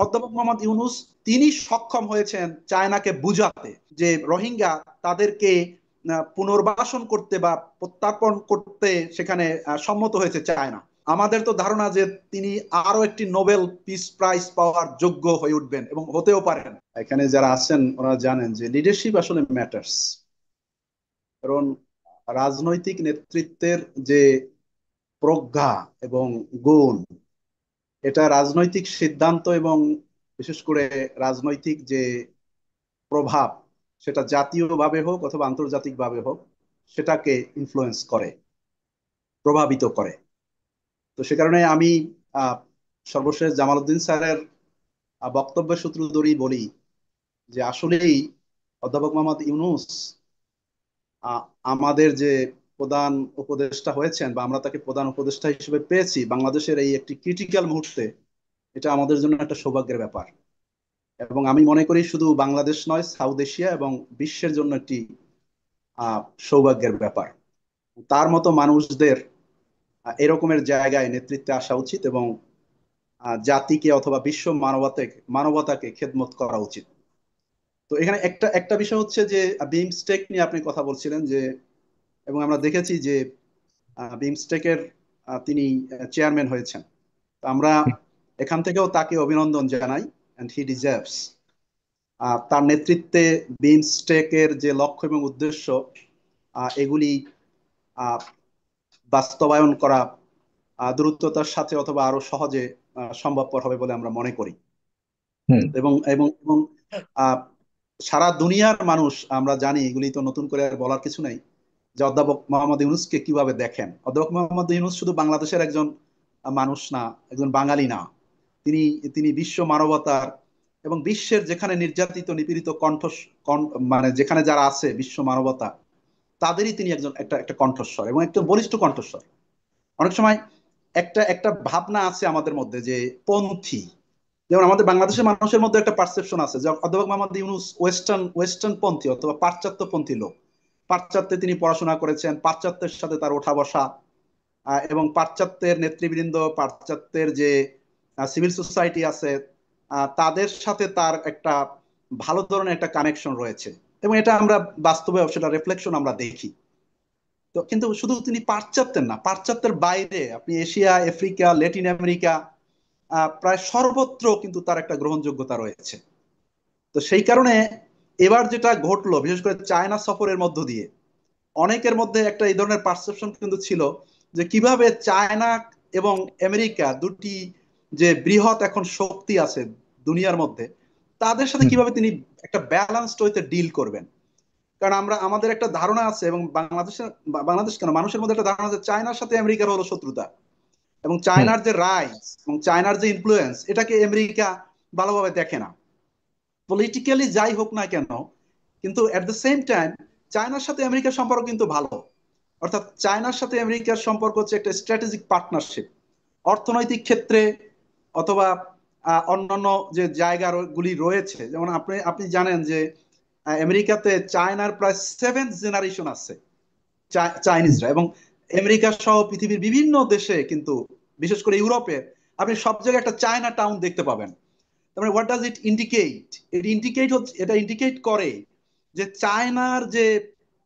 অধ্যাপক মোহাম্মদ ইউনূস তিনি সক্ষম হয়েছেন চায়নাকে বুঝাতে যে রোহিঙ্গা তাদেরকে পুনর্বাসন করতে বা প্রত্যার্পণ করতে সেখানে সম্মত হয়েছে চায়না। আমাদের তো ধারণা যে তিনি আরো একটি নোবেল পিস প্রাইজ পাওয়ার যোগ্য হয়ে উঠবেন এবং হতেও পারেন। এখানে যারা আছেন ওরা জানেন যে লিডারশিপ আসলে ম্যাটার্স। কারণ রাজনৈতিক নেতৃত্বের যে প্রজ্ঞা এবং গুণ, এটা রাজনৈতিক সিদ্ধান্ত এবং বিশেষ করে রাজনৈতিক যে প্রভাব, সেটা জাতীয়ভাবে হোক অথবা আন্তর্জাতিকভাবে হোক, সেটাকে ইনফ্লুয়েন্স করে, প্রভাবিত করে। তো সে কারণে আমি আহ, সর্বশেষ জামালউদ্দিন স্যারের বক্তব্যের সূত্র ধরেই বলি যে আসলেই অধ্যাপক মোহাম্মদ ইউনূস আহ, আমাদের যে প্রধান উপদেষ্টা হয়েছেন বা আমরা তাকে প্রধান উপদেষ্টা হিসেবে পেয়েছি বাংলাদেশের এই একটি ক্রিটিক্যাল মুহূর্তে, এটা আমাদের জন্য একটা সৌভাগ্যের ব্যাপার। এবং আমি মনে করি শুধু বাংলাদেশ নয়, সাউথ এশিয়া এবং বিশ্বের জন্য একটি আহ সৌভাগ্যের ব্যাপার। তার মতো মানুষদের এরকমের জায়গায় নেতৃত্বে আসা উচিত এবং জাতিকে অথবা বিশ্ব মানবতাকে খেদমত করা উচিত। তো এখানে একটা একটা বিষয় হচ্ছে যে বিমস্টেক নিয়ে আপনি কথা বলছিলেন যে, এবং আমরা দেখেছি যে বিমস্টেকের তিনি চেয়ারম্যান হয়েছেন। তো আমরা এখান থেকেও তাকে অভিনন্দন জানাই, এন্ড হি ডিজার্ভস। তার নেতৃত্বে বিমস্টেকের যে লক্ষ্য এবং উদ্দেশ্য, এগুলি আহ, বাস্তবায়ন করা দ্রুততার সাথে অথবা আরো সহজে সম্ভবপর হবে বলে আমরা মনে করি। হুম। এবং এবং এবং আহ, সারা দুনিয়ার মানুষ, আমরা জানি, এগুলি তো নতুন করে আর বলার কিছু নেই, যে অধ্যাপক মোহাম্মদ ইউনূসকে কিভাবে দেখেন। অধ্যাপক মোহাম্মদ ইউনূস শুধু বাংলাদেশের একজন মানুষ না, একজন বাঙালি না, তিনি তিনি বিশ্ব মানবতার এবং বিশ্বের যেখানে নির্যাতিত নিপীড়িত মানে যেখানে যারা আছে বিশ্ব মানবতা, তাদেরই তিনি একজন একটা একটা কণ্ঠস্বর এবং একটা বলিষ্ঠ কণ্ঠস্বর। অনেক সময় একটা একটা ভাবনা আছে আমাদের মধ্যে যে পন্থী, যেমন আমাদের বাংলাদেশের মানুষের মধ্যে একটা পারসেপশন আছে যে অধ্যাপক মোহাম্মদ ইউনূস ওয়েস্টার্ন পন্থী অথবা পাশ্চাত্য পন্থী লোক। পাশ্চাত্যে তিনি পড়াশোনা করেছেন, পাশ্চাত্যের সাথে তার ওঠা বসা, এবং পাশ্চাত্যের নেতৃবৃন্দ, পাশ্চাত্যের যে সিভিল সোসাইটি আছে, তাদের সাথে তার একটা ভালো ধরনের একটা কানেকশন রয়েছে। এবং এটা আমরা বাস্তবে সেটা রিফ্লেকশন আমরা দেখি। তো কিন্তু শুধু তিনি পাশ্চাত্যের না, পাশ্চাত্যের বাইরে আপনি এশিয়া, আফ্রিকা, ল্যাটিন আমেরিকা, প্রায় সর্বত্র কিন্তু তার একটা গ্রহণযোগ্যতা রয়েছে। তো সেই কারণে এবার যেটা ঘটলো, বিশেষ করে চায়না সফরের মধ্য দিয়ে অনেকের মধ্যে একটা এই ধরনের পারসেপশন কিন্তু ছিল যে কিভাবে চায়না এবং আমেরিকা দুটি যে বৃহৎ এখন শক্তি আছে দুনিয়ার মধ্যে, তাদের সাথে হুম। কিভাবে তিনি একটা ব্যালান্সড ওয়েতে ডিল করবেন। কারণ আমাদের একটা ধারণা আছে, এবং বাংলাদেশ কেন, মানুষের মধ্যে একটা ধারণা আছে চায়নার সাথে আমেরিকার হলো শত্রুতা, এবং হুম। চায়নার যে রাইজ এবং চায়নার যে ইনফ্লুয়েন্স, এটাকে আমেরিকা ভালোভাবে দেখে না। পলিটিক্যালি যাই হোক না কেন, কিন্তু এট দ্য সেম টাইম চায়নার সাথে আমেরিকার সম্পর্ক কিন্তু ভালো। অর্থাৎ চায়নার সাথে আমেরিকার সম্পর্ক হচ্ছে একটা স্ট্র্যাটেজিক পার্টনারশিপ, অর্থনৈতিক ক্ষেত্রে অথবা অন্যান্য যে জায়গাগুলি রয়েছে। যেমন আপনি আপনি জানেন যে আমেরিকাতে চায়নার প্রায় সেভেন্থ জেনারেশন আছে হুম। চাইনিজরা, এবং আমেরিকা সহ পৃথিবীর বিভিন্ন দেশে কিন্তু, বিশেষ করে ইউরোপে, আপনি সব জায়গায় একটা চায়না টাউন দেখতে পাবেন। তার মানে হোয়াট ডাজ ইট ইন্ডিকেট? এটা ইন্ডিকেট করে যে চায়নার যে,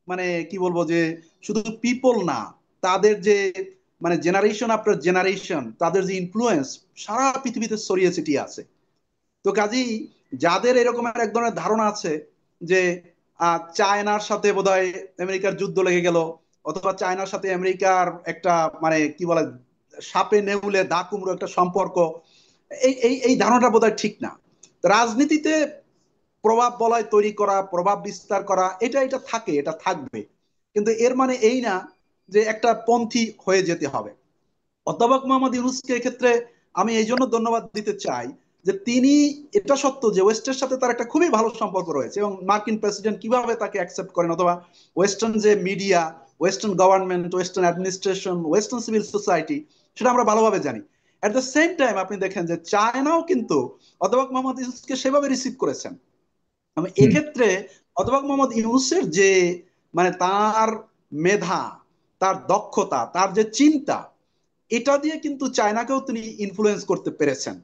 মানে কি বলবো, যে শুধু পিপল না, তাদের যে মানে জেনারেশন আফটার জেনারেশন তাদের যে ইনফ্লুয়েন্স সারা পৃথিবীতে ছড়িয়ে ছিটিয়ে আছে। তো কাজেই যাদের এরকম এক ধরনের ধারণা আছে যে চায়নার সাথে বোধহয় আমেরিকার যুদ্ধ লেগে গেল, অথবা চায়নার সাথে আমেরিকার একটা, মানে কি বলে, সাপে নেউলে দা কুমড়ো একটা সম্পর্ক, এই এই এই ধারণাটা বোধহয় ঠিক না। রাজনীতিতে প্রভাব বলয় তৈরি করা, প্রভাব বিস্তার করা, এটা এটা থাকে, এটা থাকবে, কিন্তু এর মানে এই না যে একটা পন্থী হয়ে যেতে হবে। অধ্যাপক মোহাম্মদ ইউনূসকে এক্ষেত্রে আমি এই জন্য ধন্যবাদ দিতে চাই যে তিনি, এটা সত্য যে ওয়েস্টের সাথে তার একটা খুবই ভালো সম্পর্ক রয়েছে, এবং মার্কিন প্রেসিডেন্ট কিভাবে তাকে অ্যাকসেপ্ট করেন, অথবা ওয়েস্টার্ন যে media, western government, western administration, western civil society, সেটা আমরা ভালোভাবে জানি। এট দ্য সেম টাইম আপনি দেখেন যে চায়নাও কিন্তু অধ্যাপক মোহাম্মদ ইউনূসকে সেভাবে রিসিভ করেছেন। আমি হুম। এক্ষেত্রে অধ্যাপক মোহাম্মদ ইউনূসের যে, মানে তার মেধা, তার দক্ষতা, তার যে চিন্তা, এটা দিয়ে কিন্তু চায়নাকেও তিনি ইনফ্লুয়েন্স করতে পেরেছেন।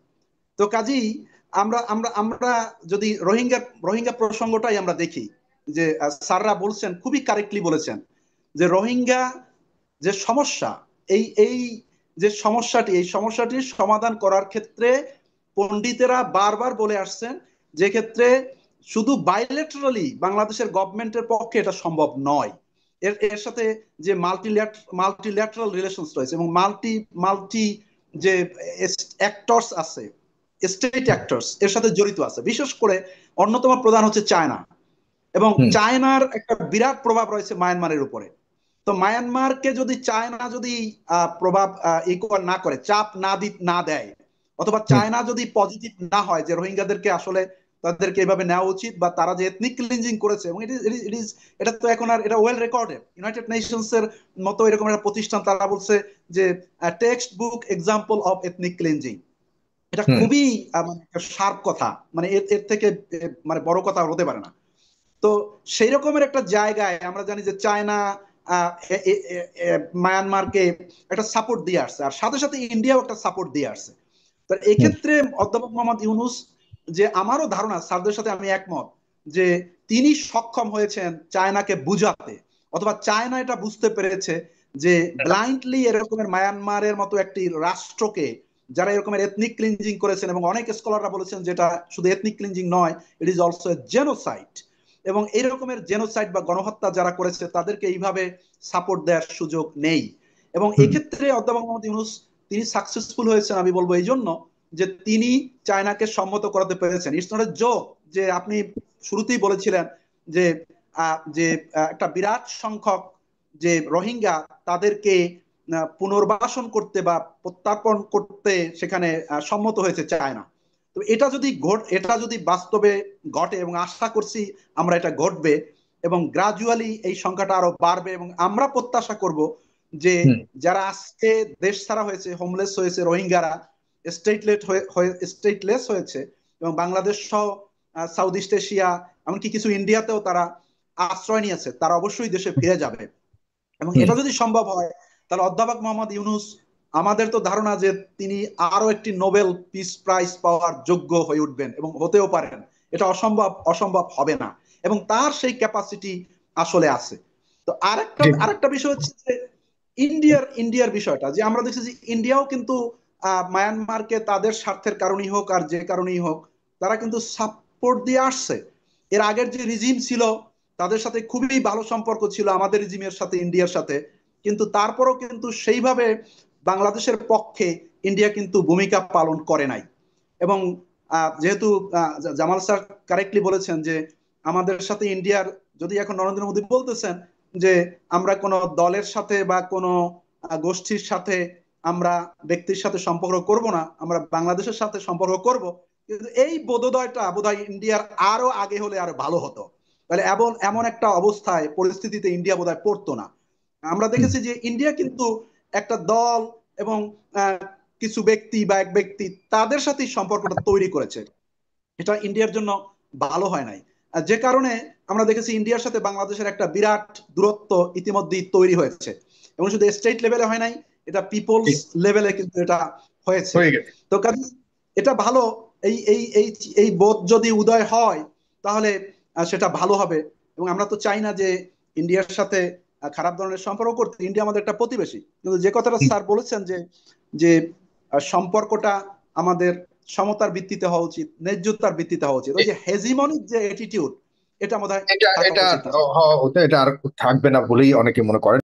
তো কাজেই আমরা আমরা আমরা যদি রোহিঙ্গা রোহিঙ্গা প্রসঙ্গটাই আমরা দেখি, যে স্যাররা বলছেন, খুবই কারেক্টলি বলেছেন যে রোহিঙ্গা যে সমস্যা, এই এই যে সমস্যাটি, এই সমস্যাটির সমাধান করার ক্ষেত্রে পণ্ডিতেরা বারবার বলে আসছেন যে ক্ষেত্রে শুধু বাইলেটারালি বাংলাদেশের গভর্নমেন্টের পক্ষে এটা সম্ভব নয়। এর এর সাথে যে মাল্টিল্যাটারাল রিলেশনস রয়েছে এবং মাল্টি মাল্টি যে অ্যাক্টরস আছে, স্টেট অ্যাক্টরস এর সাথে জড়িত আছে। বিশেষ করে অন্যতম প্রধান হচ্ছে চায়না, এবং চায়নার একটা বিরাট প্রভাব রয়েছে মায়ানমারের উপরে। তো মায়ানমারকে যদি চায়না যদি প্রভাব ইকুয়াল না করে, চাপ না দেয়, অথবা চায়না যদি পজিটিভ না হয় যে রোহিঙ্গাদেরকে আসলে তাদেরকে এভাবে নেওয়া উচিত, বা তারা যে এথনিক ক্লিনজিং করেছে, এবং এটা তো এখন আর এটা ওয়েল রেকর্ডেড, ইউনাইটেড নেশনস এর মতো এরকম একটা প্রতিষ্ঠান তারা বলছে যে text book example of ethnic cleansing. এটা খুবই মানে শার্প কথা, মানে এর থেকে মানে বড় কথা হতে পারে না। তো সেই রকমের একটা জায়গায় আমরা জানি যে চায়না মায়ানমারকে একটা সাপোর্ট দিয়ে আসছে, আর সাথে সাথে ইন্ডিয়াও একটা সাপোর্ট দিয়ে আসছে। তো এক্ষেত্রে অধ্যাপক মোহাম্মদ ইউনূস, যে আমারও ধারণা, স্যারদের সাথে আমি একমত, যে তিনি সক্ষম হয়েছেন চায়নাকে বুঝাতে, অথবা চায়না এটা বুঝতে পেরেছে যে ব্লাইন্ডলি এরকমের মায়ানমারের মতো একটি রাষ্ট্রকে, যারা এরকমের এথনিক ক্লিনজিং করেছেন, এবং অনেক স্কলাররা বলেছেন যেটা শুধু এথনিক ক্লিনজিং নয়, it is also a genocide, এবং এই রকমের জেনোসাইড বা গণহত্যা যারা করেছে তাদেরকে এইভাবে সাপোর্ট দেওয়ার সুযোগ নেই। এবং এক্ষেত্রে অধ্যাপক মোহাম্মদ ইউনূস তিনি সাকসেসফুল হয়েছেন আমি বলবো এই জন্য যে তিনি চায়নাকে সম্মত করাতে পেরেছেন। ইটস নট এ জোক, যে আপনি শুরুতেই বলেছিলেন যে একটা বিরাট সংখ্যক যে রোহিঙ্গা তাদেরকে পুনর্বাসন করতে বা প্রত্যার্পণ করতে সেখানে সম্মত হয়েছে চায়না। তো এটা যদি বাস্তবে ঘটে, এবং আশা করছি আমরা এটা ঘটবে, এবং গ্রাজুয়ালি এই সংখ্যাটা আরো বাড়বে, এবং আমরা প্রত্যাশা করব যে যারা আজকে দেশ ছাড়া হয়েছে, হোমলেস হয়েছে, রোহিঙ্গারা স্টেটলেস হয়েছে, এবং বাংলাদেশ সহ সাউথ ইস্ট এশিয়া, এমনকি কিছু ইন্ডিয়াতেও তারা আশ্রয় নিয়েছে, তারা অবশ্যই দেশে ফিরে যাবে। এবং এটা যদি সম্ভব হয়, তাহলে অধ্যাপক মোহাম্মদ ইউনূস, আমাদের তো ধারণা যে তিনি আরো একটি নোবেল পিস প্রাইজ পাওয়ার যোগ্য হয়ে উঠবেন, এবং হতেও পারেন। এটা অসম্ভব হবে না, এবং তার সেই ক্যাপাসিটি আসলে আছে। তো আরেকটা বিষয় হচ্ছে যে ইন্ডিয়ার বিষয়টা, যে আমরা দেখছি যে ইন্ডিয়াও কিন্তু মায়ানমারকে তাদের স্বার্থের কারণেই হোক আর যে কারণেই হোক, তারা কিন্তু সাপোর্ট দিয়ে আসছে। এর আগের যে রিজিম ছিল তাদের সাথে খুবই ভালো সম্পর্ক ছিল আমাদের রিজিমের সাথে, ইন্ডিয়ার সাথে, কিন্তু তারপরও কিন্তু সেইভাবে বাংলাদেশের পক্ষে ইন্ডিয়া কিন্তু ভূমিকা পালন করে নাই। এবং যেহেতু জামাল স্যার কারেক্টলি বলেছেন যে আমাদের সাথে ইন্ডিয়ার, যদি এখন নরেন্দ্র মোদী বলতেছেন যে আমরা কোনো দলের সাথে বা কোনো গোষ্ঠীর সাথে, আমরা ব্যক্তির সাথে সম্পর্ক করব না, আমরা বাংলাদেশের সাথে সম্পর্ক করব, কিন্তু এই বোধোদয়টা বোধহয় ইন্ডিয়ার আরো আগে হলে আরো ভালো হতো। তাহলে এমন একটা অবস্থায়, পরিস্থিতিতে ইন্ডিয়া বোধহয় পড়তো না। আমরা দেখেছি যে ইন্ডিয়া কিন্তু একটা দল এবং কিছু ব্যক্তি বা এক ব্যক্তি তাদের সাথেই সম্পর্কটা তৈরি করেছে, এটা ইন্ডিয়ার জন্য ভালো হয় নাই। যে কারণে আমরা দেখেছি ইন্ডিয়ার সাথে বাংলাদেশের একটা বিরাট দূরত্ব ইতিমধ্যেই তৈরি হয়েছে, এবং শুধু স্টেট লেভেলে হয় নাই, এটা পিপলস লেভেলে কিন্তু এটা হয়েছে। তো কাজে এটা ভালো, এই এই এই এই বোধ যদি উদয় হয় তাহলে সেটা ভালো হবে। এবং আমরা তো চাই না যে ইন্ডিয়ার সাথে খারাপ ধরনের সম্পর্ক করতে। ইন্ডিয়া আমাদের একটা প্রতিবেশী, কিন্তু যে কথাটা স্যার বলেছেন যে যে সম্পর্কটা আমাদের সমতার ভিত্তিতে হওয়া উচিত, ন্যায্যতার ভিত্তিতে হওয়া উচিত। ওই যে হেজিমনিক যে অ্যাটিটিউড, এটা বোধহয় এটা থাকা এটা উচিত না। এটা আর থাকবে না বলেই অনেকে মনে করেন।